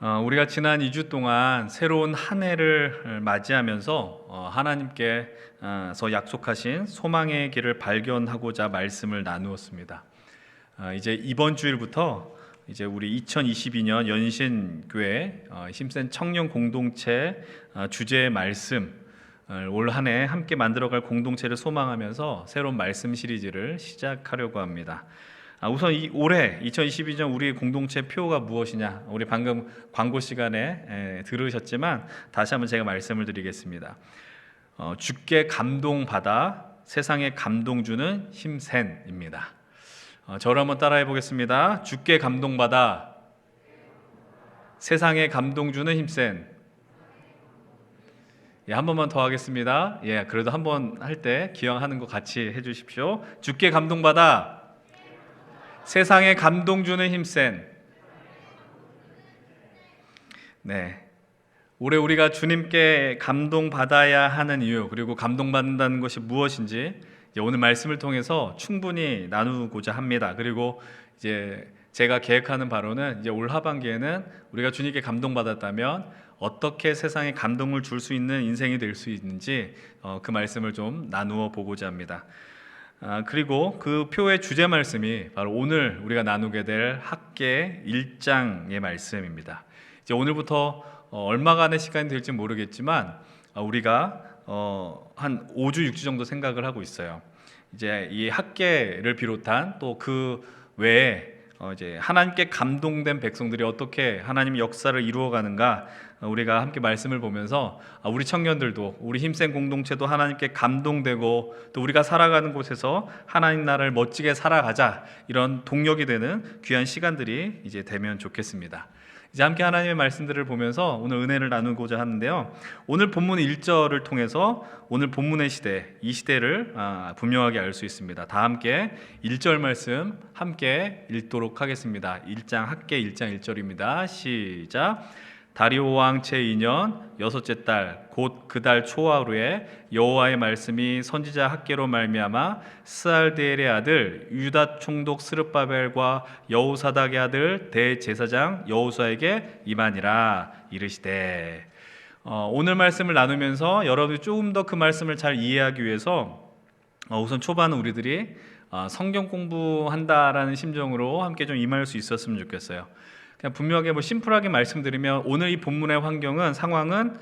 우리가 지난 2주 동안 새로운 한 해를 맞이하면서 하나님께서 약속하신 소망의 길을 발견하고자 말씀을 나누었습니다. 이제 이번 주일부터 이제 우리 2022년 연신교회 힘센 청년 공동체 주제의 말씀 올 한 해 함께 만들어갈 공동체를 소망하면서 새로운 말씀 시리즈를 시작하려고 합니다. 우선 올해 2022년 우리의 공동체 표가 무엇이냐? 우리 방금 광고 시간에 들으셨지만 다시 한번 제가 말씀을 드리겠습니다. 주께 감동받아 세상에 감동 주는 힘센입니다. 저를 한번 따라해 보겠습니다. 주께 감동받아 세상에 감동 주는 힘센. 한 번만 더 하겠습니다. 그래도 한 번 할 때 기억하는 거 같이 해주십시오. 주께 감동받아 세상에 감동 주는 힘센. 올해 우리가 주님께 감동받아야 하는 이유, 그리고 감동받는다는 것이 무엇인지 오늘 말씀을 통해서 충분히 나누고자 합니다. 그리고 이제 제가 계획하는 바로는 이제 올 하반기에는 우리가 주님께 감동받았다면 어떻게 세상에 감동을 줄 수 있는 인생이 될 수 있는지 그 말씀을 좀 나누어 보고자 합니다. 그리고 그 표의 주제 말씀이 바로 오늘 우리가 나누게 될 학계 1장의 말씀입니다. 이제 오늘부터 얼마간의 시간이 될지 모르겠지만 우리가 한 5주 6주 정도 생각을 하고 있어요. 이제 이 학계를 비롯한 또 그 외에 이제 하나님께 감동된 백성들이 어떻게 하나님의 역사를 이루어가는가 우리가 함께 말씀을 보면서 우리 청년들도 우리 힘센 공동체도 하나님께 감동되고 또 우리가 살아가는 곳에서 하나님 나라를 멋지게 살아가자 이런 동력이 되는 귀한 시간들이 이제 되면 좋겠습니다. 이제 함께 하나님의 말씀들을 보면서 오늘 은혜를 나누고자 하는데요. 오늘 본문 1절을 통해서 오늘 본문의 시대, 이 시대를 분명하게 알 수 있습니다. 다 함께 1절 말씀 함께 읽도록 하겠습니다. 1장 학계 1장 1절입니다. 시작. 다리오 왕 제2년 여섯째 달 곧 그 달 초하루에 여호와의 말씀이 선지자 학계로 말미암아 스알디엘의 아들 유다 총독 스룹바벨과 여호사닥의 아들 대제사장 여호수아에게 임하니라. 이르시되. 오늘 말씀을 나누면서 여러분이 조금 더 그 말씀을 잘 이해하기 위해서 우선 초반은 우리들이 성경 공부한다라는 심정으로 함께 좀 임할 수 있었으면 좋겠어요. 그냥 분명하게 심플하게 말씀드리면 오늘 이 본문의 상황은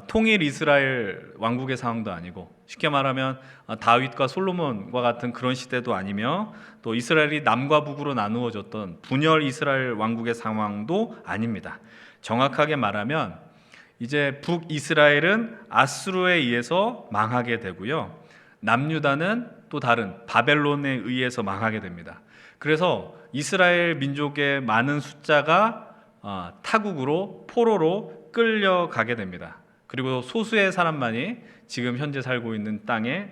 통일 이스라엘 왕국의 상황도 아니고, 쉽게 말하면 다윗과 솔로몬과 같은 그런 시대도 아니며, 또 이스라엘이 남과 북으로 나누어졌던 분열 이스라엘 왕국의 상황도 아닙니다. 정확하게 말하면 이제 북이스라엘은 아수르에 의해서 망하게 되고요, 남유다는 또 다른 바벨론에 의해서 망하게 됩니다. 그래서 이스라엘 민족의 많은 숫자가 타국으로 포로로 끌려가게 됩니다. 그리고 소수의 사람만이 지금 현재 살고 있는 땅에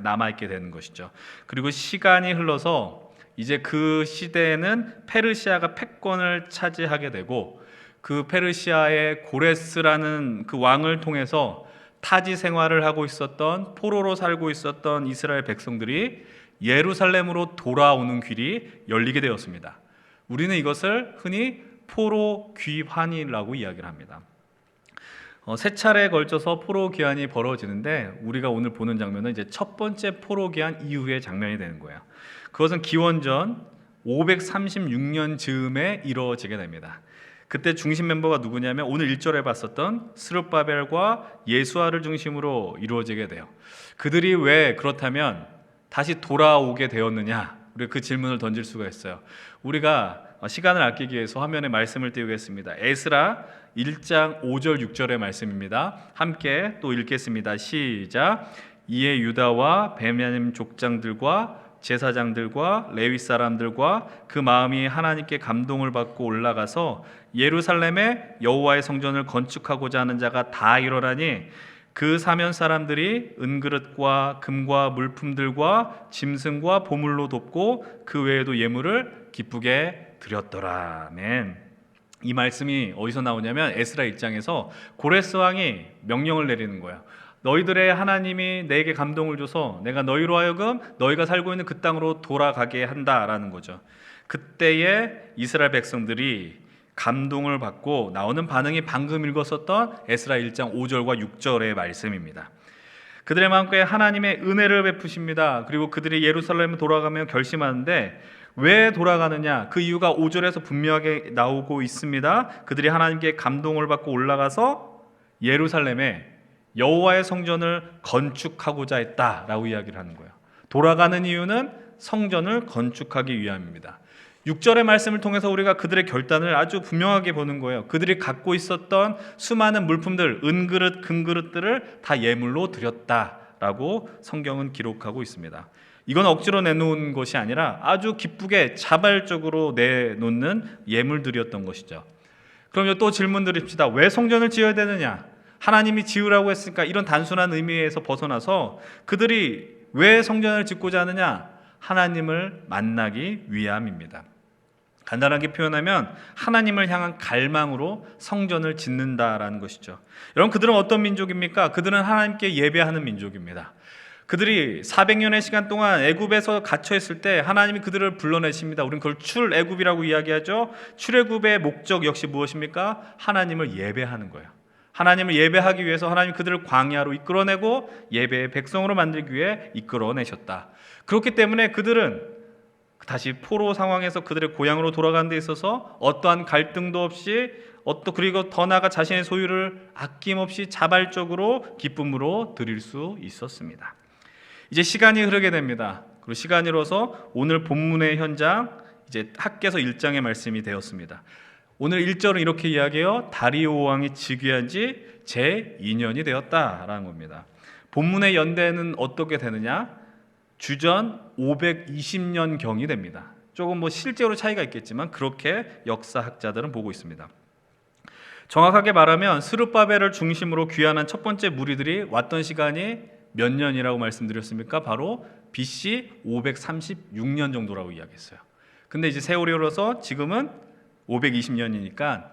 남아있게 되는 것이죠. 그리고 시간이 흘러서 이제 그 시대에는 페르시아가 패권을 차지하게 되고, 그 페르시아의 고레스라는 그 왕을 통해서 타지 생활을 하고 있었던, 포로로 살고 있었던 이스라엘 백성들이 예루살렘으로 돌아오는 길이 열리게 되었습니다. 우리는 이것을 흔히 포로 귀환이라고 이야기를 합니다. 세 차례에 걸쳐서 포로 귀환이 벌어지는데, 우리가 오늘 보는 장면은 이제 첫 번째 포로 귀환 이후의 장면이 되는 거예요. 그것은 기원전 536년 즈음에 이루어지게 됩니다. 그때 중심 멤버가 누구냐면 오늘 1절에 봤었던 스룹바벨과 예수아를 중심으로 이루어지게 돼요. 그들이 왜 그렇다면 다시 돌아오게 되었느냐? 우리가 그 질문을 던질 수가 있어요. 우리가 시간을 아끼기 위해서 화면에 말씀을 띄우겠습니다. 에스라 1장 5절 6절의 말씀입니다. 함께 또 읽겠습니다. 시작. 이에 유다와 베냐민 족장들과 제사장들과 레위 사람들과 그 마음이 하나님께 감동을 받고 올라가서 예루살렘에 여호와의 성전을 건축하고자 하는 자가 다 일어나니 그 사면 사람들이 은그릇과 금과 물품들과 짐승과 보물로 돕고 그 외에도 예물을 기쁘게 드렸더라. 아멘. 이 말씀이 어디서 나오냐면 에스라 1장에서 고레스 왕이 명령을 내리는 거예요. 너희들의 하나님이 내게 감동을 줘서 내가 너희로 하여금 너희가 살고 있는 그 땅으로 돌아가게 한다라는 거죠. 그때에 이스라엘 백성들이 감동을 받고 나오는 반응이 방금 읽었었던 에스라 1장 5절과 6절의 말씀입니다. 그들의 마음속에 하나님의 은혜를 베푸십니다. 그리고 그들이 예루살렘에 돌아가며 결심하는데 왜 돌아가느냐? 그 이유가 5절에서 분명하게 나오고 있습니다. 그들이 하나님께 감동을 받고 올라가서 예루살렘에 여호와의 성전을 건축하고자 했다라고 이야기를 하는 거예요. 돌아가는 이유는 성전을 건축하기 위함입니다. 6절의 말씀을 통해서 우리가 그들의 결단을 아주 분명하게 보는 거예요. 그들이 갖고 있었던 수많은 물품들, 은그릇, 금그릇들을 다 예물로 드렸다라고 성경은 기록하고 있습니다. 이건 억지로 내놓은 것이 아니라 아주 기쁘게 자발적으로 내놓는 예물들이었던 것이죠. 그럼 또 질문 드립시다. 왜 성전을 지어야 되느냐? 하나님이 지으라고 했으니까. 이런 단순한 의미에서 벗어나서 그들이 왜 성전을 짓고자 하느냐? 하나님을 만나기 위함입니다. 간단하게 표현하면 하나님을 향한 갈망으로 성전을 짓는다라는 것이죠. 여러분, 그들은 어떤 민족입니까? 그들은 하나님께 예배하는 민족입니다. 그들이 400년의 시간 동안 애굽에서 갇혀 있을 때 하나님이 그들을 불러내십니다. 우리는 그걸 출애굽이라고 이야기하죠. 출애굽의 목적 역시 무엇입니까? 하나님을 예배하는 거예요. 하나님을 예배하기 위해서 하나님 그들을 광야로 이끌어내고 예배의 백성으로 만들기 위해 이끌어내셨다. 그렇기 때문에 그들은 다시 포로 상황에서 그들의 고향으로 돌아가는 데 있어서 어떠한 갈등도 없이 그리고 더 나아가 자신의 소유를 아낌없이 자발적으로 기쁨으로 드릴 수 있었습니다. 이제 시간이 흐르게 됩니다. 그리고 시간이 흘러서 오늘 본문의 현장, 이제 학개서 1장의 말씀이 되었습니다. 오늘 1절은 이렇게 이야기해요. 다리오 왕이 즉위한 지 제2년이 되었다라는 겁니다. 본문의 연대는 어떻게 되느냐? 주전 520년경이 됩니다. 조금 실제로 차이가 있겠지만 그렇게 역사학자들은 보고 있습니다. 정확하게 말하면 스룹바벨을 중심으로 귀환한 첫 번째 무리들이 왔던 시간이 몇 년이라고 말씀드렸습니까? 바로 BC 536년 정도라고 이야기했어요. 근데 이제 세월이 흘러서 지금은 520년이니까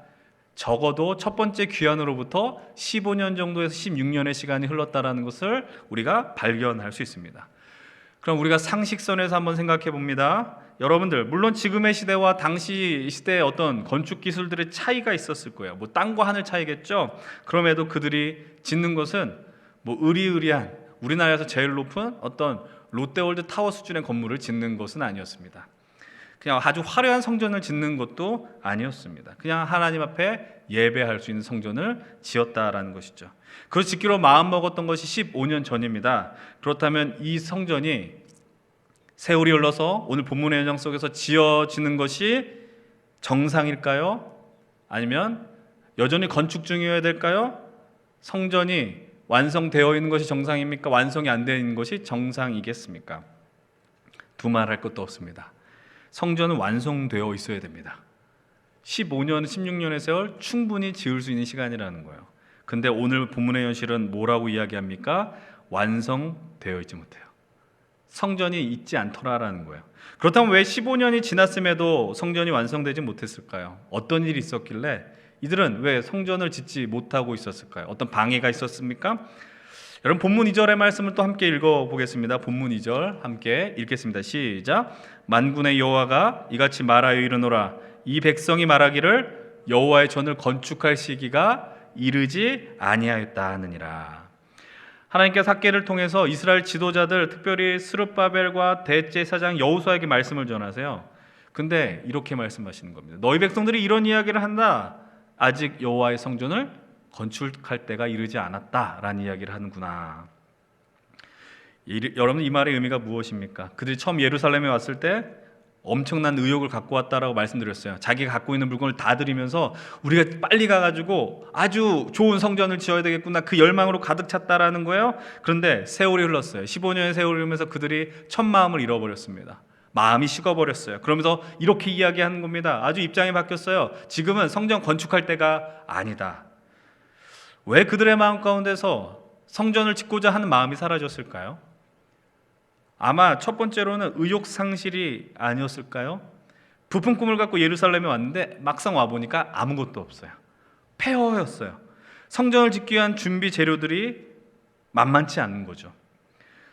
적어도 첫 번째 귀환으로부터 15년 정도에서 16년의 시간이 흘렀다는 것을 우리가 발견할 수 있습니다. 그럼 우리가 상식선에서 한번 생각해 봅니다. 여러분들, 물론 지금의 시대와 당시 시대의 어떤 건축 기술들의 차이가 있었을 거예요. 땅과 하늘 차이겠죠. 그럼에도 그들이 짓는 것은 으리으리한, 우리나라에서 제일 높은 어떤 롯데월드 타워 수준의 건물을 짓는 것은 아니었습니다. 그냥 아주 화려한 성전을 짓는 것도 아니었습니다. 그냥 하나님 앞에 예배할 수 있는 성전을 지었다라는 것이죠. 그걸 짓기로 마음먹었던 것이 15년 전입니다. 그렇다면 이 성전이 세월이 흘러서 오늘 본문의 현장 속에서 지어지는 것이 정상일까요? 아니면 여전히 건축 중이어야 될까요? 성전이 완성되어 있는 것이 정상입니까? 완성이 안 되어 있는 것이 정상이겠습니까? 두말할 것도 없습니다. 성전은 완성되어 있어야 됩니다. 15년, 16년의 세월 충분히 지을 수 있는 시간이라는 거예요. 근데 오늘 본문의 현실은 뭐라고 이야기합니까? 완성되어 있지 못해요. 성전이 있지 않더라라는 거예요. 그렇다면 왜 15년이 지났음에도 성전이 완성되지 못했을까요? 어떤 일이 있었길래 이들은 왜 성전을 짓지 못하고 있었을까요? 어떤 방해가 있었습니까? 여러분, 본문 2절의 말씀을 또 함께 읽어보겠습니다. 본문 2절 함께 읽겠습니다. 시작. 만군의 여호와가 이같이 말하여 이르노라. 이 백성이 말하기를 여호와의 전을 건축할 시기가 이르지 아니하였다 하느니라. 하나님께서 학개를 통해서 이스라엘 지도자들, 특별히 스룹바벨과 대제사장 여호수아에게 말씀을 전하세요. 근데 이렇게 말씀하시는 겁니다. 너희 백성들이 이런 이야기를 한다. 아직 여호와의 성전을 건축할 때가 이르지 않았다라는 이야기를 하는구나. 여러분, 이 말의 의미가 무엇입니까? 그들이 처음 예루살렘에 왔을 때 엄청난 의욕을 갖고 왔다라고 말씀드렸어요. 자기가 갖고 있는 물건을 다 드리면서 우리가 빨리 가가지고 아주 좋은 성전을 지어야 되겠구나, 그 열망으로 가득 찼다라는 거예요. 그런데 세월이 흘렀어요. 15년의 세월이 흐르면서 그들이 첫 마음을 잃어버렸습니다. 마음이 식어버렸어요. 그러면서 이렇게 이야기하는 겁니다. 아주 입장이 바뀌었어요. 지금은 성전 건축할 때가 아니다. 왜 그들의 마음 가운데서 성전을 짓고자 하는 마음이 사라졌을까요? 아마 첫 번째로는 의욕 상실이 아니었을까요? 부푼 꿈을 갖고 예루살렘에 왔는데 막상 와보니까 아무것도 없어요. 폐허였어요. 성전을 짓기 위한 준비 재료들이 만만치 않은 거죠.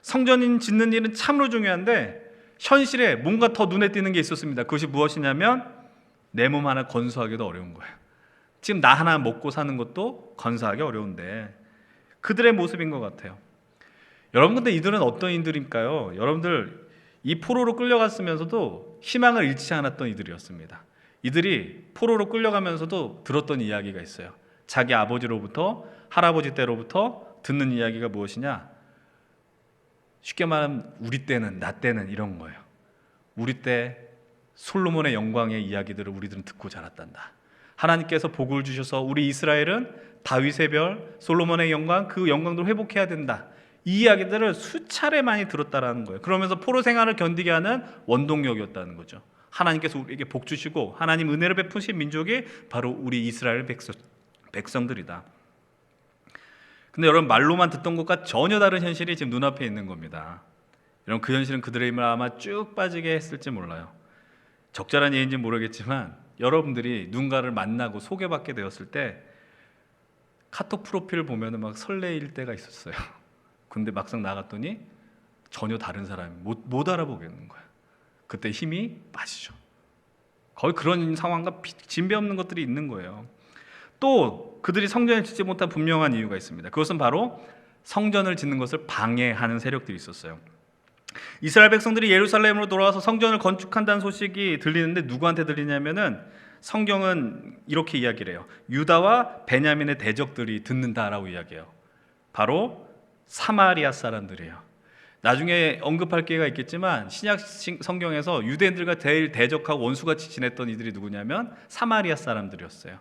성전 짓는 일은 참으로 중요한데 현실에 뭔가 더 눈에 띄는 게 있었습니다. 그것이 무엇이냐면 내 몸 하나 건수하기도 어려운 거예요. 지금 나 하나 먹고 사는 것도 건사하기 어려운데 그들의 모습인 것 같아요. 여러분, 근데 이들은 어떤 이들일까요? 여러분들, 이 포로로 끌려갔으면서도 희망을 잃지 않았던 이들이었습니다. 이들이 포로로 끌려가면서도 들었던 이야기가 있어요. 자기 아버지로부터, 할아버지 때로부터 듣는 이야기가 무엇이냐? 쉽게 말하면 우리 때는, 나 때는 이런 거예요. 우리 때 솔로몬의 영광의 이야기들을 우리들은 듣고 자랐단다. 하나님께서 복을 주셔서 우리 이스라엘은 다윗의 별, 솔로몬의 영광, 그 영광도 회복해야 된다. 이 이야기들을 수차례 많이 들었다라는 거예요. 그러면서 포로 생활을 견디게 하는 원동력이었다는 거죠. 하나님께서 우리에게 복 주시고 하나님 은혜를 베푸신 민족이 바로 우리 이스라엘 백성들이다. 근데 여러분, 말로만 듣던 것과 전혀 다른 현실이 지금 눈앞에 있는 겁니다. 여러분, 그 현실은 그들의 힘을 아마 쭉 빠지게 했을지 몰라요. 적절한 예인지 모르겠지만 여러분들이 누군가를 만나고 소개받게 되었을 때 카톡 프로필을 보면 막 설레일 때가 있었어요. 근데 막상 나갔더니 전혀 다른 사람이 못 알아보겠는 거야. 그때 힘이 빠지죠. 거의 그런 상황과 진배 없는 것들이 있는 거예요. 또 그들이 성전을 짓지 못한 분명한 이유가 있습니다. 그것은 바로 성전을 짓는 것을 방해하는 세력들이 있었어요. 이스라엘 백성들이 예루살렘으로 돌아와서 성전을 건축한다는 소식이 들리는데 누구한테 들리냐면은 성경은 이렇게 이야기를 해요. 유다와 베냐민의 대적들이 듣는다라고 이야기해요. 바로 사마리아 사람들이에요. 나중에 언급할 기회가 있겠지만 신약 성경에서 유대인들과 제일 대적하고 원수같이 지냈던 이들이 누구냐면 사마리아 사람들이었어요.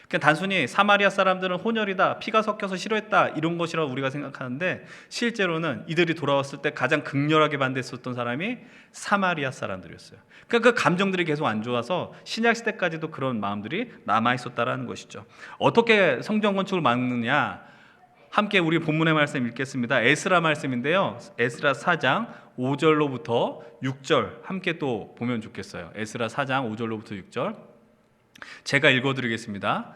그냥 단순히 사마리아 사람들은 혼혈이다, 피가 섞여서 싫어했다, 이런 것이라고 우리가 생각하는데 실제로는 이들이 돌아왔을 때 가장 극렬하게 반대했었던 사람이 사마리아 사람들이었어요. 그러니까 그 감정들이 계속 안 좋아서 신약 시대까지도 그런 마음들이 남아 있었다라는 것이죠. 어떻게 성전 건축을 막느냐? 함께 우리 본문의 말씀 읽겠습니다. 에스라 말씀인데요. 에스라 4장 5절로부터 6절 함께 또 보면 좋겠어요. 에스라 4장 5절로부터 6절 제가 읽어드리겠습니다.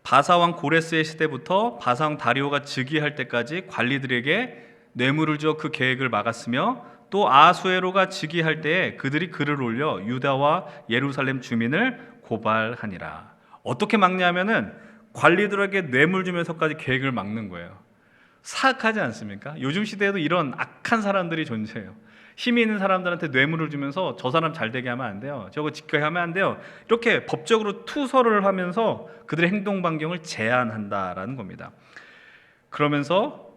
바사왕 고레스의 시대부터 바사왕 다리오가 즉위할 때까지 관리들에게 뇌물을 줘 그 계획을 막았으며 또 아수에로가 즉위할 때에 그들이 글을 올려 유다와 예루살렘 주민을 고발하니라. 어떻게 막냐면은 관리들에게 뇌물 주면서까지 계획을 막는 거예요. 사악하지 않습니까? 요즘 시대에도 이런 악한 사람들이 존재해요. 힘이 있는 사람들한테 뇌물을 주면서 저 사람 잘 되게 하면 안 돼요, 저거 지켜야 하면 안 돼요, 이렇게 법적으로 투서를 하면서 그들의 행동 반경을 제한한다라는 겁니다. 그러면서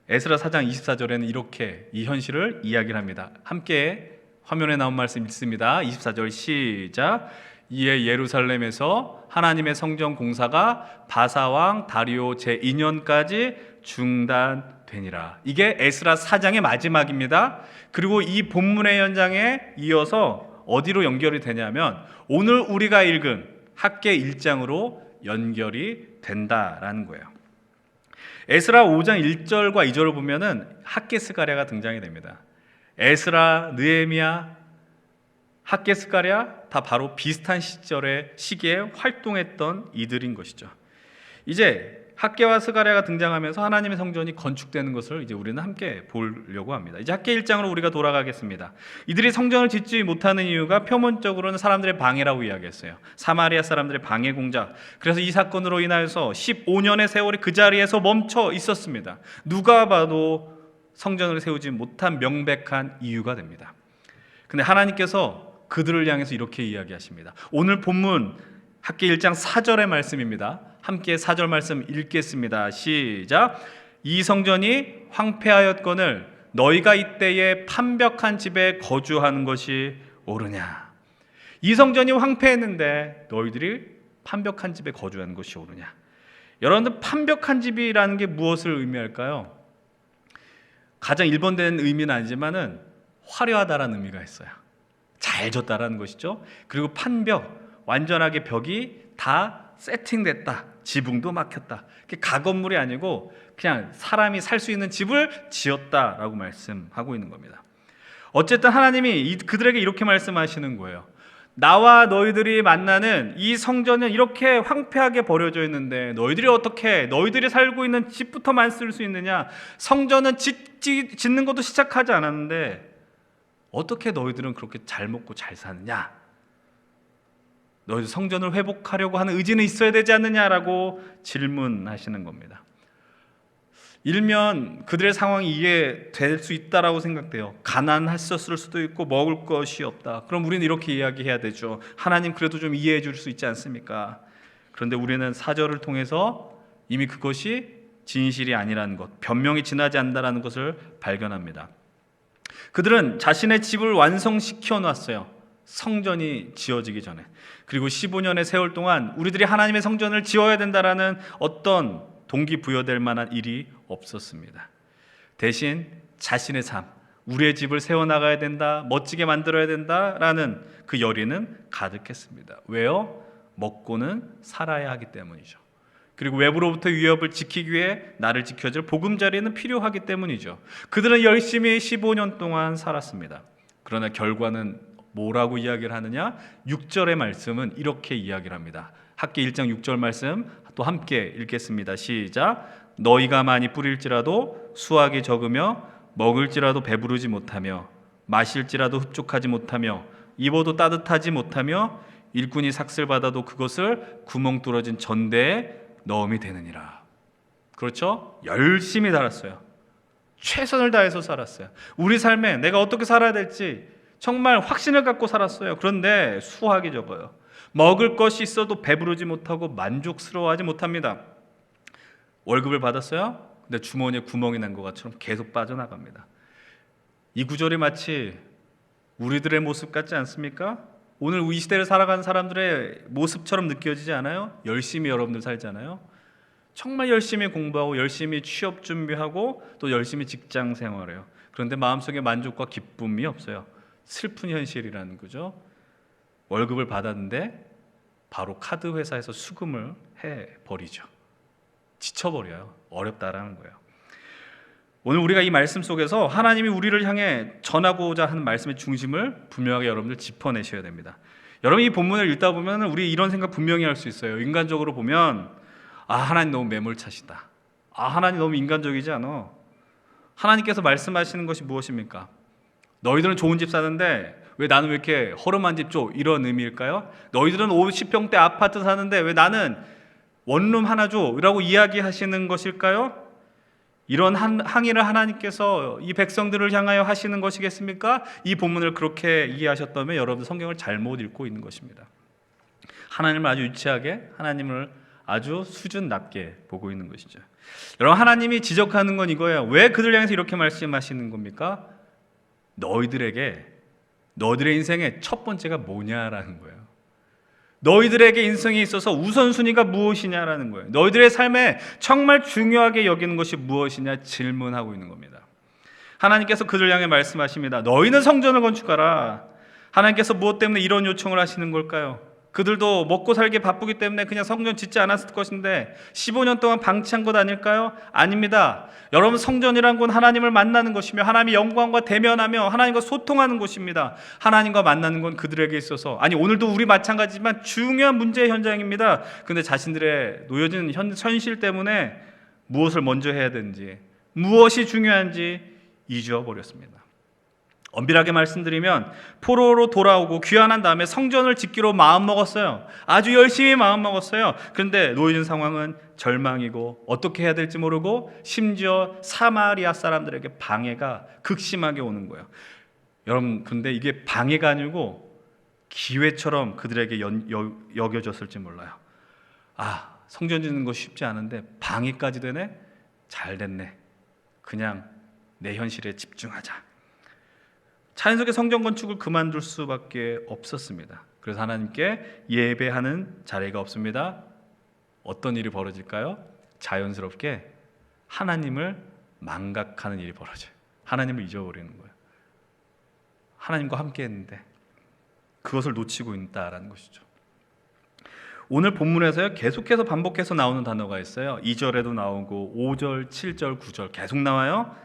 에스라 4장 24절에는 이렇게 이 현실을 이야기를 합니다. 함께 화면에 나온 말씀 읽습니다. 24절 시작. 이에 예루살렘에서 하나님의 성전 공사가 바사왕 다리오 제2년까지 중단되니라. 이게 에스라 4장의 마지막입니다. 그리고 이 본문의 현장에 이어서 어디로 연결이 되냐면 오늘 우리가 읽은 학개 1장으로 연결이 된다라는 거예요. 에스라 5장 1절과 2절을 보면은 학개 스가랴가 등장이 됩니다. 에스라, 느헤미야, 학개 스가랴 다 바로 비슷한 시기에 활동했던 이들인 것이죠. 이제 학개와 스가랴가 등장하면서 하나님의 성전이 건축되는 것을 이제 우리는 함께 보려고 합니다. 이제 학개 1장으로 우리가 돌아가겠습니다. 이들이 성전을 짓지 못하는 이유가 표면적으로는 사람들의 방해라고 이야기했어요. 사마리아 사람들의 방해 공작. 그래서 이 사건으로 인하여서 15년의 세월이 그 자리에서 멈춰 있었습니다. 누가 봐도 성전을 세우지 못한 명백한 이유가 됩니다. 근데 하나님께서 그들을 향해서 이렇게 이야기하십니다. 오늘 본문 학개 1장 4절의 말씀입니다. 함께 4절 말씀 읽겠습니다. 시작. 이 성전이 황폐하였거늘 너희가 이때에 판벽한 집에 거주하는 것이 옳으냐. 이 성전이 황폐했는데 너희들이 판벽한 집에 거주하는 것이 옳으냐. 여러분들, 판벽한 집이라는 게 무엇을 의미할까요? 가장 일본된 의미는 아니지만은 화려하다라는 의미가 있어요. 잘 졌다라는 것이죠. 그리고 판벽, 완전하게 벽이 다 세팅됐다, 지붕도 막혔다. 가건물이 아니고 그냥 사람이 살 수 있는 집을 지었다라고 말씀하고 있는 겁니다. 어쨌든 하나님이 그들에게 이렇게 말씀하시는 거예요. 나와 너희들이 만나는 이 성전은 이렇게 황폐하게 버려져 있는데 너희들이 어떻게 너희들이 살고 있는 집부터만 쓸 수 있느냐. 성전은 짓는 것도 시작하지 않았는데 어떻게 너희들은 그렇게 잘 먹고 잘 사느냐. 너희도 성전을 회복하려고 하는 의지는 있어야 되지 않느냐라고 질문하시는 겁니다. 일면 그들의 상황이 이해될 수 있다라고 생각돼요. 가난했었을 수도 있고 먹을 것이 없다. 그럼 우리는 이렇게 이야기해야 되죠. 하나님 그래도 좀 이해해 줄 수 있지 않습니까? 그런데 우리는 4절을 통해서 이미 그것이 진실이 아니라는 것, 변명이 지나지 않는다는 것을 발견합니다. 그들은 자신의 집을 완성시켜 놨어요. 성전이 지어지기 전에. 그리고 15년의 세월 동안 우리들이 하나님의 성전을 지어야 된다라는 어떤 동기부여될 만한 일이 없었습니다. 대신 자신의 삶, 우리의 집을 세워나가야 된다, 멋지게 만들어야 된다라는 그 열의는 가득했습니다. 왜요? 먹고는 살아야 하기 때문이죠. 그리고 외부로부터 위협을 지키기 위해 나를 지켜줄 보금자리는 필요하기 때문이죠. 그들은 열심히 15년 동안 살았습니다. 그러나 결과는 뭐라고 이야기를 하느냐? 6절의 말씀은 이렇게 이야기를 합니다. 학기 1장 6절 말씀 또 함께 읽겠습니다. 시작. 너희가 많이 뿌릴지라도 수확이 적으며 먹을지라도 배부르지 못하며 마실지라도 흡족하지 못하며 입어도 따뜻하지 못하며 일꾼이 삭슬 받아도 그것을 구멍 뚫어진 전대에 넣음이 되느니라. 그렇죠? 열심히 살았어요. 최선을 다해서 살았어요. 우리 삶에 내가 어떻게 살아야 될지 정말 확신을 갖고 살았어요. 그런데 수확이 적어요. 먹을 것이 있어도 배부르지 못하고 만족스러워하지 못합니다. 월급을 받았어요? 근데 주머니에 구멍이 난 것처럼 계속 빠져나갑니다. 이 구절이 마치 우리들의 모습 같지 않습니까? 오늘 이 시대를 살아가는 사람들의 모습처럼 느껴지지 않아요? 열심히 여러분들 살잖아요. 정말 열심히 공부하고 열심히 취업 준비하고 또 열심히 직장 생활해요. 그런데 마음속에 만족과 기쁨이 없어요. 슬픈 현실이라는 거죠. 월급을 받았는데 바로 카드 회사에서 수금을 해버리죠. 지쳐버려요. 어렵다라는 거예요. 오늘 우리가 이 말씀 속에서 하나님이 우리를 향해 전하고자 하는 말씀의 중심을 분명하게 여러분들 짚어내셔야 됩니다. 여러분 이 본문을 읽다 보면 우리 이런 생각 분명히 할 수 있어요. 인간적으로 보면 하나님 너무 매몰차시다. 하나님 너무 인간적이지 않아. 하나님께서 말씀하시는 것이 무엇입니까? 너희들은 좋은 집 사는데 왜 나는 왜 이렇게 허름한 집 줘? 이런 의미일까요? 너희들은 50평대 아파트 사는데 왜 나는 원룸 하나 줘? 라고 이야기하시는 것일까요? 이런 항의를 하나님께서 이 백성들을 향하여 하시는 것이겠습니까? 이 본문을 그렇게 이해하셨다면 여러분 성경을 잘못 읽고 있는 것입니다. 하나님을 아주 유치하게, 하나님을 아주 수준 낮게 보고 있는 것이죠. 여러분 하나님이 지적하는 건 이거예요. 왜 그들 향해서 이렇게 말씀하시는 겁니까? 너희들에게 너희들의 인생의 첫 번째가 뭐냐라는 거예요. 너희들에게 인생에 있어서 우선순위가 무엇이냐라는 거예요. 너희들의 삶에 정말 중요하게 여기는 것이 무엇이냐 질문하고 있는 겁니다. 하나님께서 그들 향해 말씀하십니다. 너희는 성전을 건축하라. 하나님께서 무엇 때문에 이런 요청을 하시는 걸까요? 그들도 먹고 살기 바쁘기 때문에 그냥 성전 짓지 않았을 것인데 15년 동안 방치한 것 아닐까요? 아닙니다. 여러분 성전이란 건 하나님을 만나는 것이며 하나님의 영광과 대면하며 하나님과 소통하는 곳입니다. 하나님과 만나는 건 그들에게 있어서 오늘도 우리 마찬가지지만 중요한 문제의 현장입니다. 그런데 자신들의 놓여진 현실 때문에 무엇을 먼저 해야 되는지 무엇이 중요한지 잊어버렸습니다. 엄밀하게 말씀드리면 포로로 돌아오고 귀환한 다음에 성전을 짓기로 마음먹었어요. 아주 열심히 마음먹었어요. 그런데 놓여진 상황은 절망이고 어떻게 해야 될지 모르고 심지어 사마리아 사람들에게 방해가 극심하게 오는 거예요. 여러분 근데 이게 방해가 아니고 기회처럼 그들에게 여겨졌을지 몰라요. 성전 짓는 거 쉽지 않은데 방해까지 되네? 잘 됐네. 그냥 내 현실에 집중하자. 자연스럽게 성전 건축을 그만둘 수밖에 없었습니다. 그래서 하나님께 예배하는 자리가 없습니다. 어떤 일이 벌어질까요? 자연스럽게 하나님을 망각하는 일이 벌어져요. 하나님을 잊어버리는 거예요. 하나님과 함께 했는데 그것을 놓치고 있다라는 것이죠. 오늘 본문에서요 계속해서 반복해서 나오는 단어가 있어요. 2절에도 나오고 5절, 7절, 9절 계속 나와요.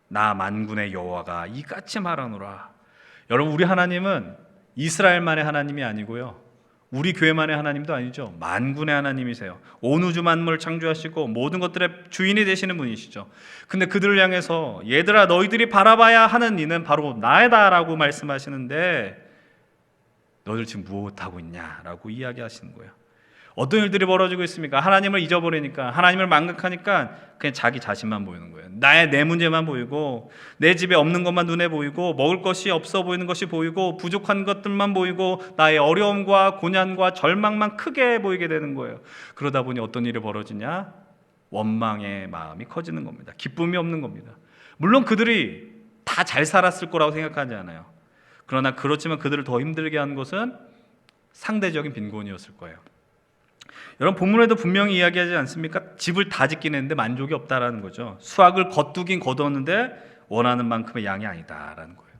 나 만군의 여호와가 이같이 말하노라. 여러분 우리 하나님은 이스라엘만의 하나님이 아니고요 우리 교회만의 하나님도 아니죠. 만군의 하나님이세요. 온 우주 만물을 창조하시고 모든 것들의 주인이 되시는 분이시죠. 근데 그들을 향해서 얘들아 너희들이 바라봐야 하는 이는 바로 나이다 라고 말씀하시는데 너희들 지금 무엇하고 있냐라고 이야기하시는 거예요. 어떤 일들이 벌어지고 있습니까? 하나님을 잊어버리니까, 하나님을 망각하니까 그냥 자기 자신만 보이는 거예요. 내 문제만 보이고, 내 집에 없는 것만 눈에 보이고, 먹을 것이 없어 보이는 것이 보이고, 부족한 것들만 보이고, 나의 어려움과 고난과 절망만 크게 보이게 되는 거예요. 그러다 보니 어떤 일이 벌어지냐? 원망의 마음이 커지는 겁니다. 기쁨이 없는 겁니다. 물론 그들이 다 잘 살았을 거라고 생각하지 않아요. 그러나 그렇지만 그들을 더 힘들게 한 것은 상대적인 빈곤이었을 거예요. 여러분, 본문에도 분명히 이야기하지 않습니까? 집을 다 짓긴 했는데 만족이 없다라는 거죠. 수확을 거두긴 거두었는데 원하는 만큼의 양이 아니다라는 거예요.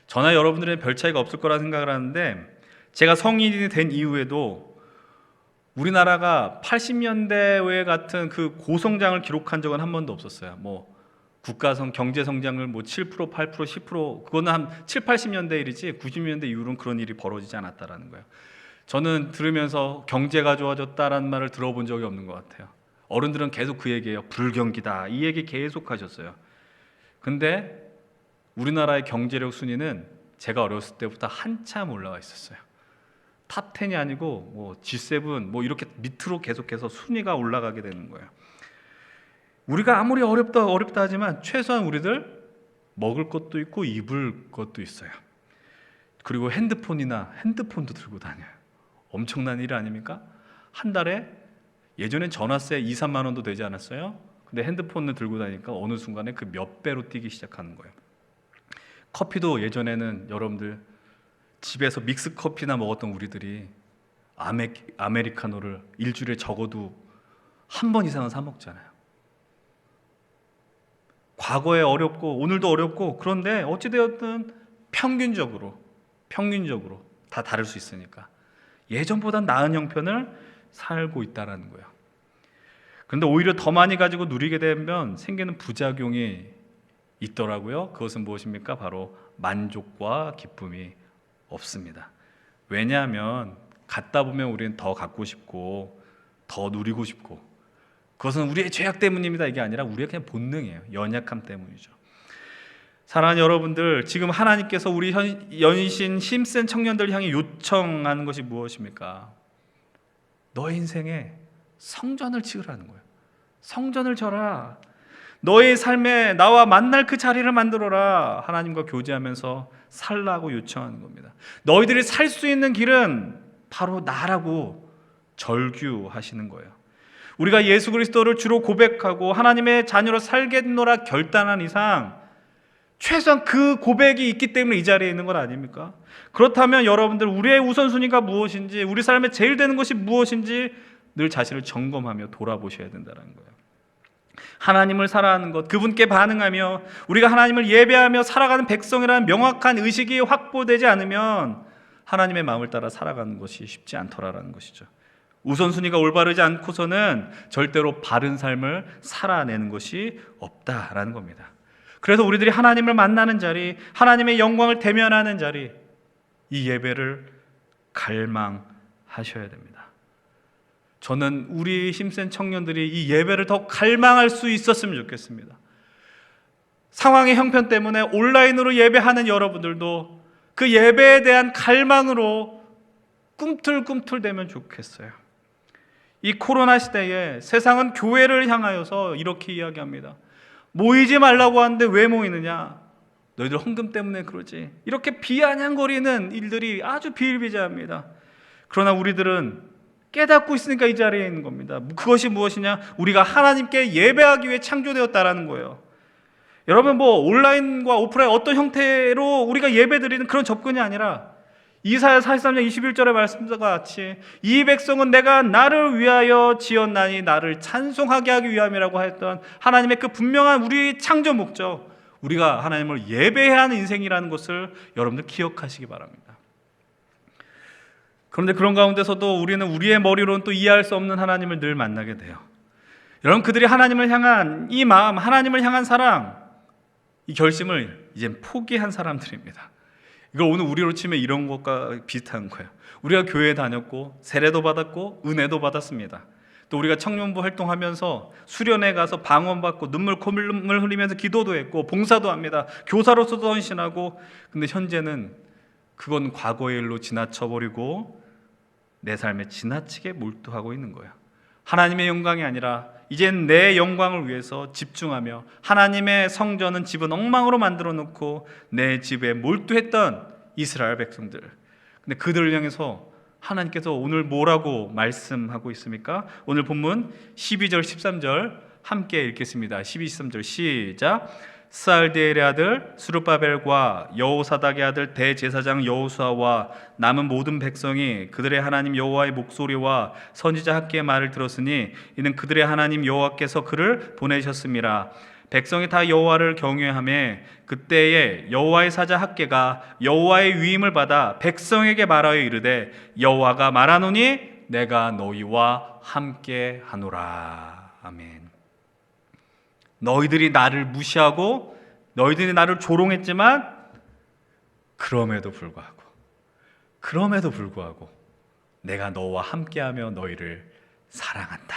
저나 여러분들은 별 차이가 없을 거라 생각을 하는데, 제가 성인이 된 이후에도 우리나라가 80년대 같은 그 고성장을 기록한 적은 한 번도 없었어요. 국가성 경제 성장을 7%, 8%, 10% 그거는 한 7, 80년대 일이지 90년대 이후로는 그런 일이 벌어지지 않았다라는 거예요. 저는 들으면서 경제가 좋아졌다라는 말을 들어본 적이 없는 것 같아요. 어른들은 계속 그 얘기예요. 불경기다, 이 얘기 계속 하셨어요. 근데 우리나라의 경제력 순위는 제가 어렸을 때부터 한참 올라가 있었어요. 탑 10이 아니고 G7 이렇게 밑으로 계속해서 순위가 올라가게 되는 거예요. 우리가 아무리 어렵다 하지만 최소한 우리들 먹을 것도 있고 입을 것도 있어요. 그리고 핸드폰도 들고 다녀요. 엄청난 일 아닙니까? 한 달에 예전엔 전화세 2, 3만 원도 되지 않았어요? 근데 핸드폰을 들고 다니니까 어느 순간에 그 몇 배로 뛰기 시작하는 거예요. 커피도 예전에는 여러분들 집에서 믹스 커피나 먹었던 우리들이 아메리카노를 일주일에 적어도 한 번 이상은 사 먹잖아요. 과거에 어렵고 오늘도 어렵고, 그런데 어찌되었든 평균적으로 다 다를 수 있으니까 예전보다 나은 형편을 살고 있다는 거예요. 그런데 오히려 더 많이 가지고 누리게 되면 생기는 부작용이 있더라고요. 그것은 무엇입니까? 바로 만족과 기쁨이 없습니다. 왜냐하면 갖다 보면 우리는 더 갖고 싶고 더 누리고 싶고, 그것은 우리의 죄악 때문입니다. 이게 아니라 우리의 그냥 본능이에요. 연약함 때문이죠. 사랑하는 여러분들, 지금 하나님께서 우리 연신 힘센 청년들 향해 요청하는 것이 무엇입니까? 너의 인생에 성전을 지으라는 거예요. 성전을 져라. 너의 삶에 나와 만날 그 자리를 만들어라. 하나님과 교제하면서 살라고 요청하는 겁니다. 너희들이 살 수 있는 길은 바로 나라고 절규하시는 거예요. 우리가 예수 그리스도를 주로 고백하고 하나님의 자녀로 살겠노라 결단한 이상 최소한 그 고백이 있기 때문에 이 자리에 있는 건 아닙니까? 그렇다면 여러분들, 우리의 우선순위가 무엇인지, 우리 삶에 제일 되는 것이 무엇인지 늘 자신을 점검하며 돌아보셔야 된다는 거예요. 하나님을 사랑하는 것, 그분께 반응하며 우리가 하나님을 예배하며 살아가는 백성이라는 명확한 의식이 확보되지 않으면 하나님의 마음을 따라 살아가는 것이 쉽지 않더라라는 것이죠. 우선순위가 올바르지 않고서는 절대로 바른 삶을 살아내는 것이 없다라는 겁니다. 그래서 우리들이 하나님을 만나는 자리, 하나님의 영광을 대면하는 자리, 이 예배를 갈망하셔야 됩니다. 저는 우리 힘센 청년들이 이 예배를 더 갈망할 수 있었으면 좋겠습니다. 상황의 형편 때문에 온라인으로 예배하는 여러분들도 그 예배에 대한 갈망으로 꿈틀꿈틀대면 좋겠어요. 이 코로나 시대에 세상은 교회를 향하여서 이렇게 이야기합니다. 모이지 말라고 하는데 왜 모이느냐? 너희들 헌금 때문에 그러지. 이렇게 비아냥거리는 일들이 아주 비일비재합니다. 그러나 우리들은 깨닫고 있으니까 이 자리에 있는 겁니다. 그것이 무엇이냐? 우리가 하나님께 예배하기 위해 창조되었다라는 거예요. 여러분, 온라인과 오프라인 어떤 형태로 우리가 예배드리는 그런 접근이 아니라 이사야 43장 21절의 말씀과 같이 이 백성은 내가 나를 위하여 지었나니 나를 찬송하게 하기 위함이라고 했던 하나님의 그 분명한 우리 창조 목적, 우리가 하나님을 예배해야 하는 인생이라는 것을 여러분들 기억하시기 바랍니다. 그런데 그런 가운데서도 우리는 우리의 머리로는 또 이해할 수 없는 하나님을 늘 만나게 돼요. 여러분, 그들이 하나님을 향한 이 마음, 하나님을 향한 사랑, 이 결심을 이젠 포기한 사람들입니다. 이걸 오늘 우리로 치면 이런 것과 비슷한 거예요. 우리가 교회에 다녔고 세례도 받았고 은혜도 받았습니다. 또 우리가 청년부 활동하면서 수련회 가서 방언받고 콧물 흘리면서 기도도 했고 봉사도 합니다. 교사로서도 헌신하고, 근데 현재는 그건 과거의 일로 지나쳐버리고 내 삶에 지나치게 몰두하고 있는 거예요. 하나님의 영광이 아니라 이젠 내 영광을 위해서 집중하며 하나님의 성전은 집은 엉망으로 만들어 놓고 내 집에 몰두했던 이스라엘 백성들. 근데 그들을 향해서 하나님께서 오늘 뭐라고 말씀하고 있습니까? 오늘 본문 12절 13절 함께 읽겠습니다. 12, 13절 시작. 스알디엘의 아들 스룹바벨과 여호사닥의 아들 대제사장 여호수아와 남은 모든 백성이 그들의 하나님 여호와의 목소리와 선지자 학개의 말을 들었으니 이는 그들의 하나님 여호와께서 그를 보내셨음이라. 백성이 다 여호와를 경외하며 그때에 여호와의 사자 학개가 여호와의 위임을 받아 백성에게 말하여 이르되 여호와가 말하노니 내가 너희와 함께 하노라. 아멘. 너희들이 나를 무시하고 너희들이 나를 조롱했지만 그럼에도 불구하고 내가 너와 함께하며 너희를 사랑한다.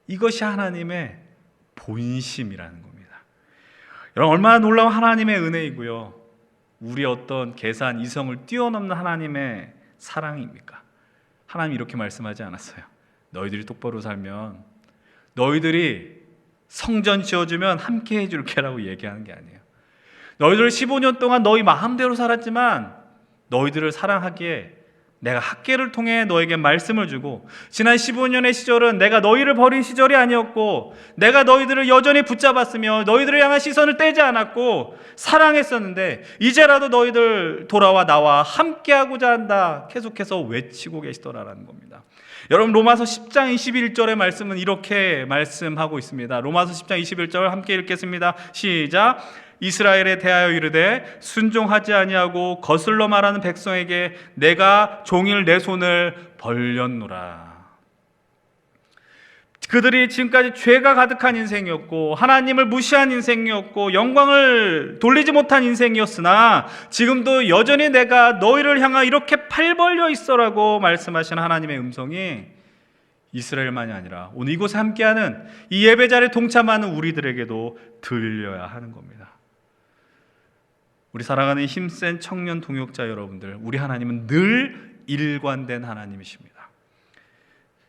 이것이 하나님의 본심이라는 겁니다. 여러분, 얼마나 놀라운 하나님의 은혜이고요, 우리 어떤 계산 이성을 뛰어넘는 하나님의 사랑입니까? 하나님이 이렇게 말씀하지 않았어요. 너희들이 똑바로 살면, 너희들이 성전 지어주면 함께 해줄게 라고 얘기하는 게 아니에요. 너희들 15년 동안 너희 마음대로 살았지만 너희들을 사랑하기에 내가 학개를 통해 너에게 말씀을 주고, 지난 15년의 시절은 내가 너희를 버린 시절이 아니었고 내가 너희들을 여전히 붙잡았으며 너희들을 향한 시선을 떼지 않았고 사랑했었는데 이제라도 너희들 돌아와 나와 함께하고자 한다 계속해서 외치고 계시더라라는 겁니다. 여러분, 로마서 10장 21절의 말씀은 이렇게 말씀하고 있습니다. 로마서 10장 21절 함께 읽겠습니다. 시작. 이스라엘에 대하여 이르되 순종하지 아니하고 거슬러 말하는 백성에게 내가 종일 내 손을 벌렸노라. 그들이 지금까지 죄가 가득한 인생이었고 하나님을 무시한 인생이었고 영광을 돌리지 못한 인생이었으나 지금도 여전히 내가 너희를 향하여 이렇게 팔 벌려 있어라고 말씀하신 하나님의 음성이 이스라엘만이 아니라 오늘 이곳에 함께하는 이 예배 자리에 동참하는 우리들에게도 들려야 하는 겁니다. 우리 사랑하는 힘센 청년 동역자 여러분들, 우리 하나님은 늘 일관된 하나님이십니다.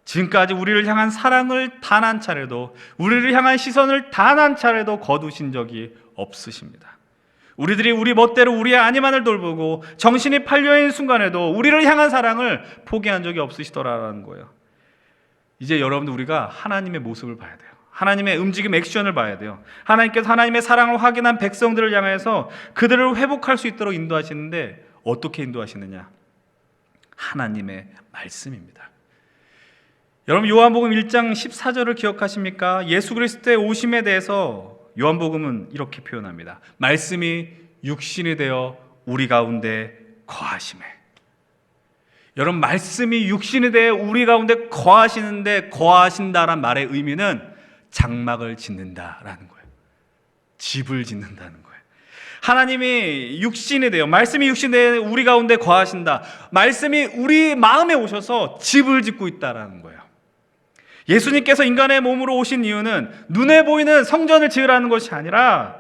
지금까지 우리를 향한 사랑을 단 한 차례도, 우리를 향한 시선을 단 한 차례도 거두신 적이 없으십니다. 우리들이 우리 멋대로 우리의 아니만을 돌보고 정신이 팔려있는 순간에도 우리를 향한 사랑을 포기한 적이 없으시더라라는 거예요. 이제 여러분들, 우리가 하나님의 모습을 봐야 돼요. 하나님의 움직임 액션을 봐야 돼요. 하나님께서 하나님의 사랑을 확인한 백성들을 향해서 그들을 회복할 수 있도록 인도하시는데 어떻게 인도하시느냐? 하나님의 말씀입니다. 여러분, 요한복음 1장 14절을 기억하십니까? 예수 그리스도의 오심에 대해서 요한복음은 이렇게 표현합니다. 말씀이 육신이 되어 우리 가운데 거하심에. 여러분, 말씀이 육신이 되어 우리 가운데 거하시는데, 거하신다란 말의 의미는 장막을 짓는다라는 거예요. 집을 짓는다는 거예요. 하나님이 육신이 되어, 말씀이 육신이 되어 우리 가운데 거하신다. 말씀이 우리 마음에 오셔서 집을 짓고 있다라는 거예요. 예수님께서 인간의 몸으로 오신 이유는 눈에 보이는 성전을 지으라는 것이 아니라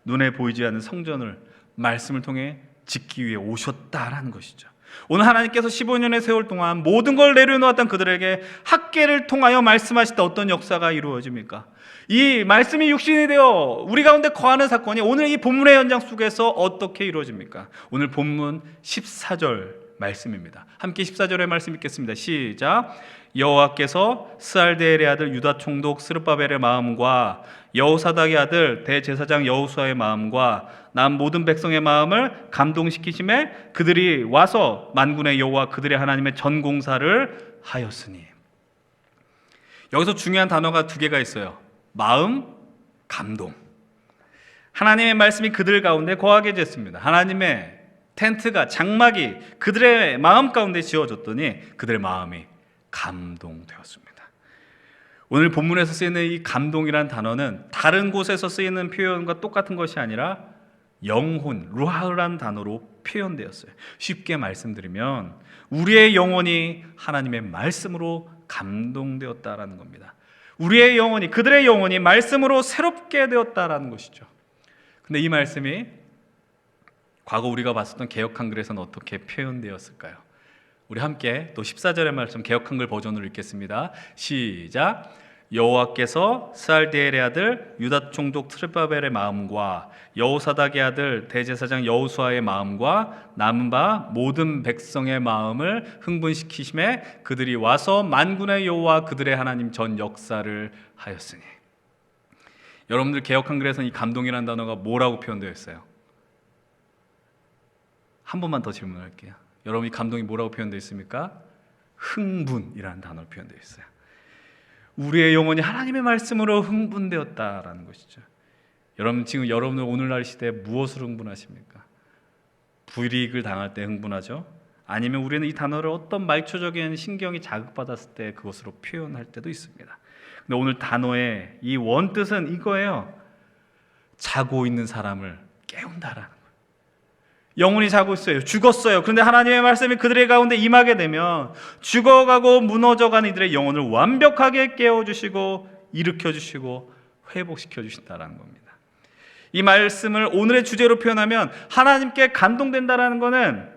눈에 보이지 않는 성전을 말씀을 통해 짓기 위해 오셨다라는 것이죠. 오늘 하나님께서 15년의 세월 동안 모든 걸 내려놓았던 그들에게 학개를 통하여 말씀하실 때 어떤 역사가 이루어집니까? 이 말씀이 육신이 되어 우리 가운데 거하는 사건이 오늘 이 본문의 현장 속에서 어떻게 이루어집니까? 오늘 본문 14절 말씀입니다. 함께 14절의 말씀 읽겠습니다. 시작. 여호와께서 스알디엘의 아들 유다 총독 스룹바벨의 마음과 여호사닥의 아들 대제사장 여호수아의 마음과 남 모든 백성의 마음을 감동시키심에 그들이 와서 만군의 여호와 그들의 하나님의 전공사를 하였으니. 여기서 중요한 단어가 두 개가 있어요. 마음, 감동. 하나님의 말씀이 그들 가운데 거하게 됐습니다. 하나님의 텐트가, 장막이 그들의 마음 가운데 지어졌더니 그들의 마음이 감동되었습니다. 오늘 본문에서 쓰이는 이 감동이라는 단어는 다른 곳에서 쓰이는 표현과 똑같은 것이 아니라 영혼, 루하라는 단어로 표현되었어요. 쉽게 말씀드리면 우리의 영혼이 하나님의 말씀으로 감동되었다라는 겁니다. 우리의 영혼이, 그들의 영혼이 말씀으로 새롭게 되었다라는 것이죠. 근데 이 말씀이 과거 우리가 봤었던 개역 한글에서는 어떻게 표현되었을까요? 우리 함께 또 14절의 말씀 개역 한글 버전으로 읽겠습니다. 시작. 여호와께서 스알디엘의 아들 유다 총독 스룹바벨의 마음과 여호사닥의 아들 대제사장 여호수아의 마음과 남은 바 모든 백성의 마음을 흥분시키심에 그들이 와서 만군의 여호와 그들의 하나님 전 역사를 하였으니. 여러분들 개역 한글에서는 이 감동이라는 단어가 뭐라고 표현되어 있어요? 한 번만 더 질문할게요. 여러분 이 감동이 뭐라고 표현되어 있습니까? 흥분이라는 단어로 표현되어 있어요. 우리의 영혼이 하나님의 말씀으로 흥분되었다라는 것이죠. 여러분 지금 여러분들 오늘날 시대에 무엇으로 흥분하십니까? 불이익을 당할 때 흥분하죠? 아니면 우리는 이 단어를 어떤 말초적인 신경이 자극받았을 때 그것으로 표현할 때도 있습니다. 근데 오늘 단어의 이 원뜻은 이거예요. 자고 있는 사람을 깨운다라는 거예요. 영혼이 자고 있어요. 죽었어요. 그런데 하나님의 말씀이 그들의 가운데 임하게 되면 죽어가고 무너져간 이들의 영혼을 완벽하게 깨워주시고 일으켜주시고 회복시켜주신다는 겁니다. 이 말씀을 오늘의 주제로 표현하면 하나님께 감동된다는 것은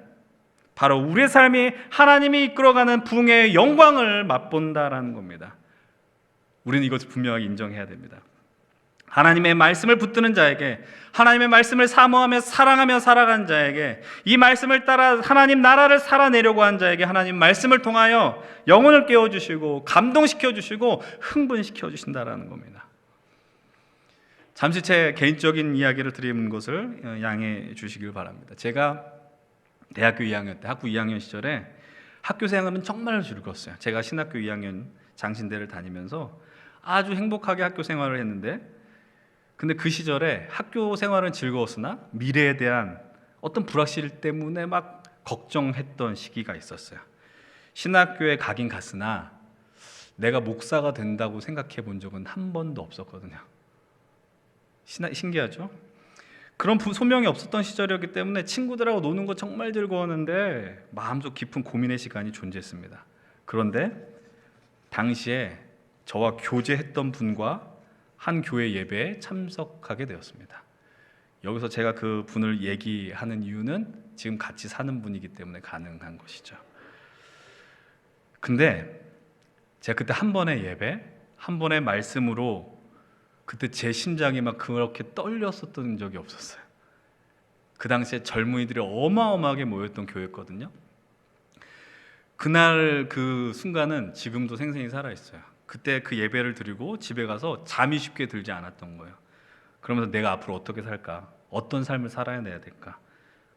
바로 우리의 삶이 하나님이 이끌어가는 부흥의 영광을 맛본다라는 겁니다. 우리는 이것을 분명하게 인정해야 됩니다. 하나님의 말씀을 붙드는 자에게, 하나님의 말씀을 사모하며 사랑하며 살아간 자에게, 이 말씀을 따라 하나님 나라를 살아내려고 한 자에게 하나님 말씀을 통하여 영혼을 깨워주시고 감동시켜주시고 흥분시켜주신다는 겁니다. 잠시 제 개인적인 이야기를 드리는 것을 양해해 주시길 바랍니다. 제가 대학교 2학년 때, 학부 2학년 시절에 학교 생활은 정말 즐거웠어요. 제가 신학교 2학년 장신대를 다니면서 아주 행복하게 학교 생활을 했는데, 근데 그 시절에 학교 생활은 즐거웠으나 미래에 대한 어떤 불확실 때문에 막 걱정했던 시기가 있었어요. 신학교에 가긴 갔으나 내가 목사가 된다고 생각해 본 적은 한 번도 없었거든요. 신기하죠? 그런 소명이 없었던 시절이었기 때문에 친구들하고 노는 거 정말 즐거웠는데 마음속 깊은 고민의 시간이 존재했습니다. 그런데 당시에 저와 교제했던 분과 한 교회 예배에 참석하게 되었습니다. 여기서 제가 그 분을 얘기하는 이유는 지금 같이 사는 분이기 때문에 가능한 것이죠. 근데 제가 그때 한 번의 예배, 한 번의 말씀으로 그때 제 심장이 막 그렇게 떨렸었던 적이 없었어요. 그 당시에 젊은이들이 어마어마하게 모였던 교회였거든요. 그날 그 순간은 지금도 생생히 살아있어요. 그때 그 예배를 드리고 집에 가서 잠이 쉽게 들지 않았던 거예요. 그러면서 내가 앞으로 어떻게 살까? 어떤 삶을 살아내야 될까?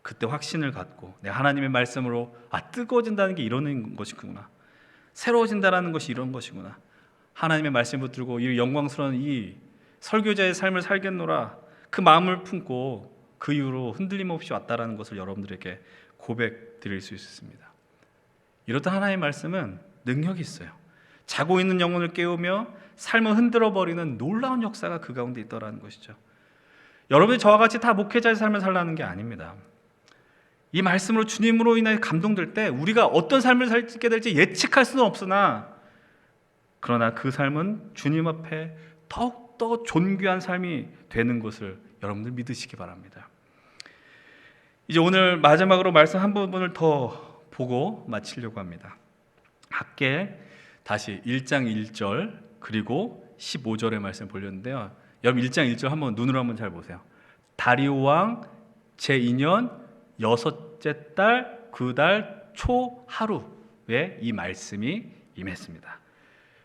그때 확신을 갖고 내가 하나님의 말씀으로 뜨거워진다는 게 이런 것이구나. 새로워진다는 것이 이런 것이구나. 하나님의 말씀을 붙들고 이 영광스러운 이 설교자의 삶을 살겠노라. 그 마음을 품고 그 이후로 흔들림 없이 왔다라는 것을 여러분들에게 고백 드릴 수 있습니다. 이렇다 하나님의 말씀은 능력이 있어요. 자고 있는 영혼을 깨우며 삶을 흔들어 버리는 놀라운 역사가 그 가운데 있더라는 것이죠. 여러분이 저와 같이 다 목회자의 삶을 살라는 게 아닙니다. 이 말씀으로 주님으로 인해 감동될 때 우리가 어떤 삶을 살게 될지 예측할 수는 없으나 그러나 그 삶은 주님 앞에 더욱더 존귀한 삶이 되는 것을 여러분들 믿으시기 바랍니다. 이제 오늘 마지막으로 말씀 한 부분을 더 보고 마치려고 합니다. 함께 다시 1장 1절 그리고 15절의 말씀을 보려는데요. 여러분 1장 1절 한번 눈으로 한번 잘 보세요. 다리오 왕 제2년 여섯째 달 그 달 초 하루에 이 말씀이 임했습니다.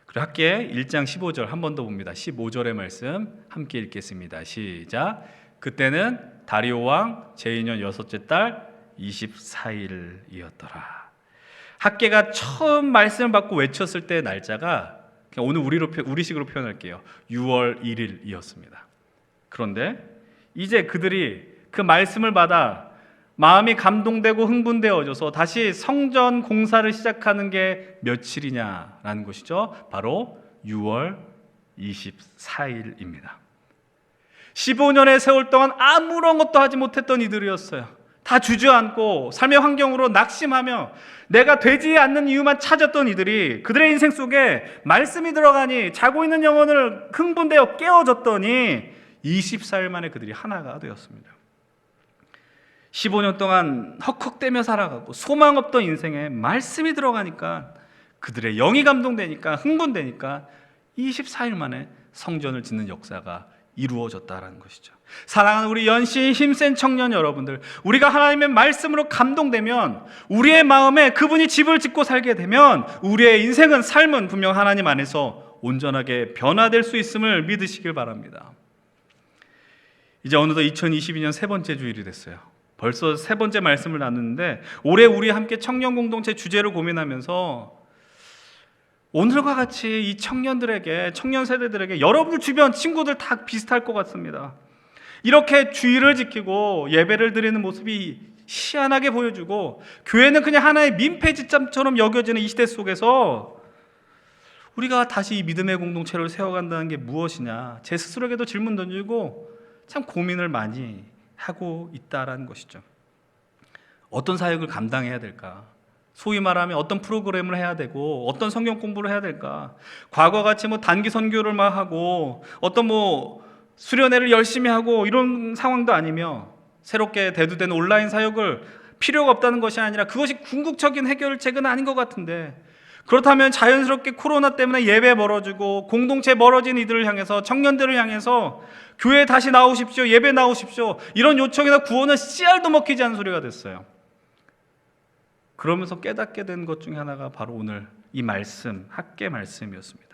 그리고 함께 1장 15절 한 번 더 봅니다. 15절의 말씀 함께 읽겠습니다. 시작. 그때는 다리오 왕 제2년 여섯째 달 24일이었더라. 학계가 처음 말씀을 받고 외쳤을 때 날짜가 오늘 우리식으로 표현할게요. 6월 1일이었습니다. 그런데 이제 그들이 그 말씀을 받아 마음이 감동되고 흥분되어져서 다시 성전 공사를 시작하는 게 며칠이냐라는 것이죠. 바로 6월 24일입니다. 15년의 세월 동안 아무런 것도 하지 못했던 이들이었어요. 다 주저앉고 삶의 환경으로 낙심하며 내가 되지 않는 이유만 찾았던 이들이 그들의 인생 속에 말씀이 들어가니 자고 있는 영혼을 흥분되어 깨워졌더니 24일 만에 그들이 하나가 되었습니다. 15년 동안 헉헉대며 살아가고 소망 없던 인생에 말씀이 들어가니까 그들의 영이 감동되니까 흥분되니까 24일 만에 성전을 짓는 역사가 이루어졌다라는 것이죠. 사랑하는 우리 연신 힘센 청년 여러분들, 우리가 하나님의 말씀으로 감동되면, 우리의 마음에 그분이 집을 짓고 살게 되면 우리의 인생은, 삶은 분명 하나님 안에서 온전하게 변화될 수 있음을 믿으시길 바랍니다. 이제 어느덧 2022년 세 번째 주일이 됐어요. 벌써 세 번째 말씀을 나누는데, 올해 우리 함께 청년 공동체 주제를 고민하면서 오늘과 같이 이 청년들에게, 청년 세대들에게, 여러분들 주변 친구들 다 비슷할 것 같습니다. 이렇게 주일을 지키고 예배를 드리는 모습이 희한하게 보여주고, 교회는 그냥 하나의 민폐지점처럼 여겨지는 이 시대 속에서 우리가 다시 이 믿음의 공동체를 세워간다는 게 무엇이냐, 제 스스로에게도 질문 던지고 참 고민을 많이 하고 있다라는 것이죠. 어떤 사역을 감당해야 될까? 소위 말하면 어떤 프로그램을 해야 되고 어떤 성경 공부를 해야 될까? 과거같이 단기 선교를 막 하고 어떤 수련회를 열심히 하고 이런 상황도 아니며, 새롭게 대두된 온라인 사역을 필요가 없다는 것이 아니라 그것이 궁극적인 해결책은 아닌 것 같은데, 그렇다면 자연스럽게 코로나 때문에 예배 멀어지고 공동체 멀어진 이들을 향해서, 청년들을 향해서 교회에 다시 나오십시오, 예배 나오십시오, 이런 요청이나 구호는 씨알도 먹히지 않는 소리가 됐어요. 그러면서 깨닫게 된 것 중에 하나가 바로 오늘 이 말씀, 학계 말씀이었습니다.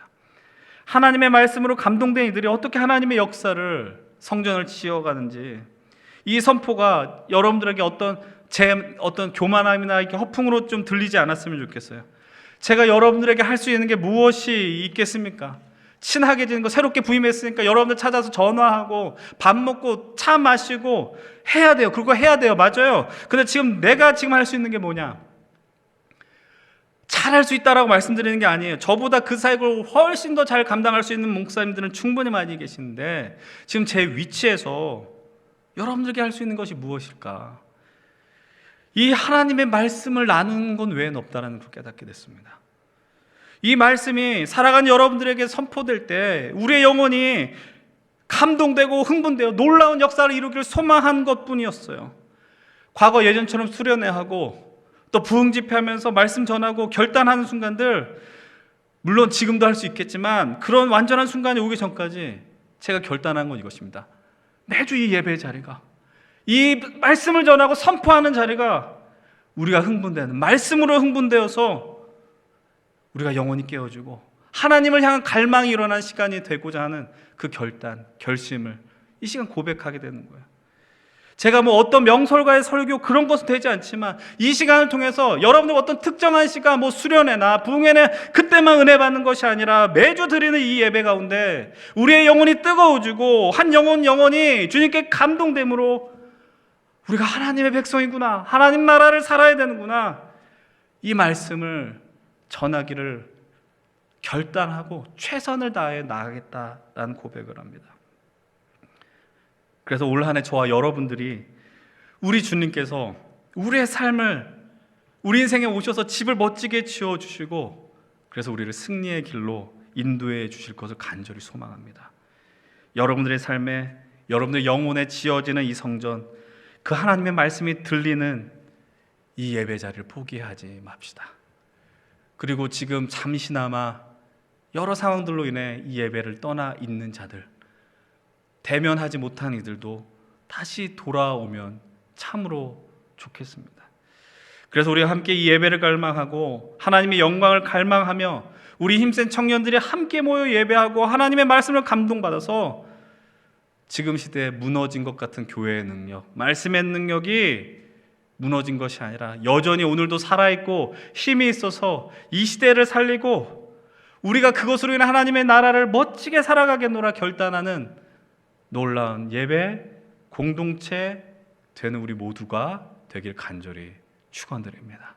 하나님의 말씀으로 감동된 이들이 어떻게 하나님의 역사를, 성전을 지어가는지, 이 선포가 여러분들에게 어떤 교만함이나 이렇게 허풍으로 좀 들리지 않았으면 좋겠어요. 제가 여러분들에게 할 수 있는 게 무엇이 있겠습니까? 친하게 지는 거, 새롭게 부임했으니까 여러분들 찾아서 전화하고 밥 먹고 차 마시고 해야 돼요. 그거 해야 돼요. 맞아요. 근데 내가 할 수 있는 게 뭐냐? 잘할 수 있다라고 말씀드리는 게 아니에요. 저보다 그 사역을 훨씬 더 잘 감당할 수 있는 목사님들은 충분히 많이 계시는데, 지금 제 위치에서 여러분들에게 할 수 있는 것이 무엇일까? 이 하나님의 말씀을 나누는 건 외엔 없다는 걸 깨닫게 됐습니다. 이 말씀이 살아가는 여러분들에게 선포될 때 우리의 영혼이 감동되고 흥분되어 놀라운 역사를 이루기를 소망한 것뿐이었어요. 과거 예전처럼 수련회하고 또 부흥 집회하면서 말씀 전하고 결단하는 순간들, 물론 지금도 할 수 있겠지만 그런 완전한 순간이 오기 전까지 제가 결단한 건 이것입니다. 매주 이 예배의 자리가, 이 말씀을 전하고 선포하는 자리가 우리가 흥분되는, 말씀으로 흥분되어서 우리가 영혼이 깨어지고 하나님을 향한 갈망이 일어나는 시간이 되고자 하는 그 결심을 이 시간 고백하게 되는 거예요. 제가 어떤 명설가의 설교 그런 것은 되지 않지만, 이 시간을 통해서 여러분들 어떤 특정한 시간, 수련회나 부흥회는 그때만 은혜 받는 것이 아니라 매주 드리는 이 예배 가운데 우리의 영혼이 뜨거워지고 한 영혼이 주님께 감동됨으로 우리가 하나님의 백성이구나, 하나님 나라를 살아야 되는구나, 이 말씀을 전하기를 결단하고 최선을 다해 나가겠다라는 고백을 합니다. 그래서 올 한 해 저와 여러분들이, 우리 주님께서 우리의 삶을, 우리 인생에 오셔서 집을 멋지게 지어주시고 그래서 우리를 승리의 길로 인도해 주실 것을 간절히 소망합니다. 여러분들의 삶에, 여러분들의 영혼에 지어지는 이 성전, 그 하나님의 말씀이 들리는 이 예배 자리를 포기하지 맙시다. 그리고 지금 잠시나마 여러 상황들로 인해 이 예배를 떠나 있는 자들, 대면하지 못한 이들도 다시 돌아오면 참으로 좋겠습니다. 그래서 우리가 함께 이 예배를 갈망하고 하나님의 영광을 갈망하며 우리 힘센 청년들이 함께 모여 예배하고 하나님의 말씀을 감동받아서 지금 시대에 무너진 것 같은 교회의 능력, 말씀의 능력이 무너진 것이 아니라 여전히 오늘도 살아있고 힘이 있어서 이 시대를 살리고 우리가 그것으로 인해 하나님의 나라를 멋지게 살아가겠노라 결단하는 놀라운 예배 공동체 되는 우리 모두가 되길 간절히 축원드립니다.